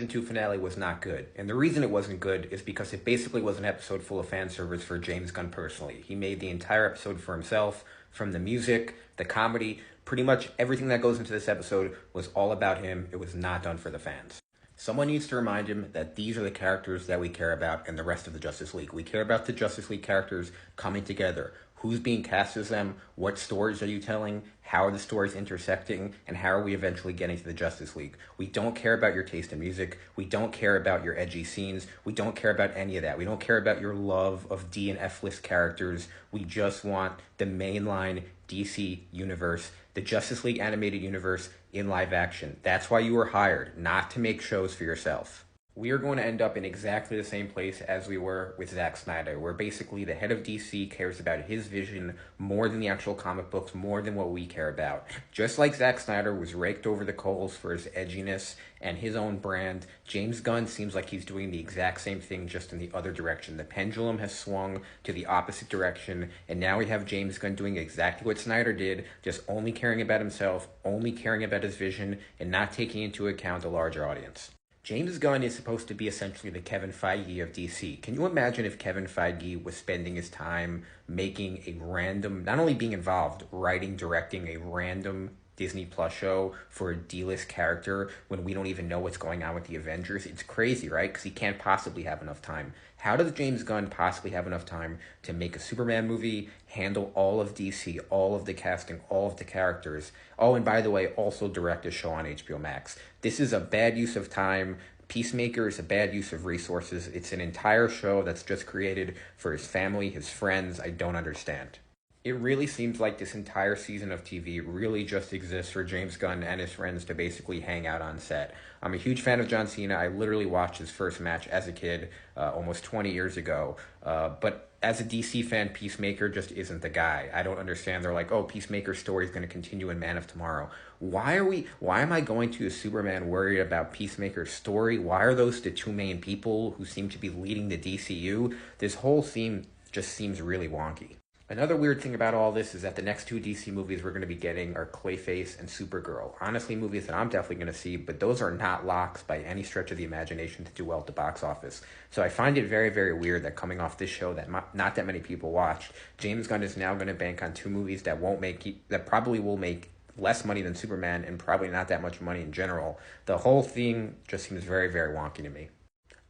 Season 2 finale was not good. And the reason it wasn't good is because it basically was an episode full of fan service for James Gunn personally. He made the entire episode for himself, from the music, the comedy, pretty much everything that goes into this episode was all about him. It was not done for the fans. Someone needs to remind him that these are the characters that we care about in the rest of the Justice League. We care about the Justice League characters coming together. Who's being cast as them? What stories are you telling? How are the stories intersecting? And how are we eventually getting to the Justice League? We don't care about your taste in music. We don't care about your edgy scenes. We don't care about any of that. We don't care about your love of D and F-list characters. We just want the mainline DC universe, the Justice League animated universe in live action. That's why you were hired, not to make shows for yourself. We are going to end up in exactly the same place as we were with Zack Snyder, where basically the head of DC cares about his vision more than the actual comic books, more than what we care about. Just like Zack Snyder was raked over the coals for his edginess and his own brand, James Gunn seems like he's doing the exact same thing, just in the other direction. The pendulum has swung to the opposite direction, and now we have James Gunn doing exactly what Snyder did, just only caring about himself, only caring about his vision, and not taking into account a larger audience. James Gunn is supposed to be essentially the Kevin Feige of DC. Can you imagine if Kevin Feige was spending his time making a random, not only being involved, writing, directing a random Disney Plus show for a D-list character when we don't even know what's going on with the Avengers? It's crazy, right? Because he can't possibly have enough time. How does James Gunn possibly have enough time to make a Superman movie, handle all of DC, all of the casting, all of the characters? Oh, and by the way, also direct a show on HBO Max. This is a bad use of time. Peacemaker is a bad use of resources. It's an entire show that's just created for his family, his friends. I don't understand. It really seems like this entire season of TV really just exists for James Gunn and his friends to basically hang out on set. I'm a huge fan of John Cena. I literally watched his first match as a kid almost 20 years ago. But as a DC fan, Peacemaker just isn't the guy. I don't understand. They're like, oh, Peacemaker's story is going to continue in Man of Tomorrow. Why am I going to a Superman worried about Peacemaker's story? Why are those the two main people who seem to be leading the DCU? This whole theme just seems really wonky. Another weird thing about all this is that the next two DC movies we're going to be getting are Clayface and Supergirl. Honestly, movies that I'm definitely going to see, but those are not locks by any stretch of the imagination to do well at the box office. So I find it very, very weird that coming off this show that not that many people watched, James Gunn is now going to bank on two movies that probably will make less money than Superman and probably not that much money in general. The whole thing just seems very, very wonky to me.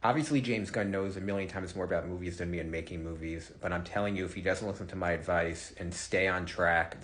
Obviously, James Gunn knows a million times more about movies than me and making movies, but I'm telling you, if he doesn't listen to my advice and stay on track,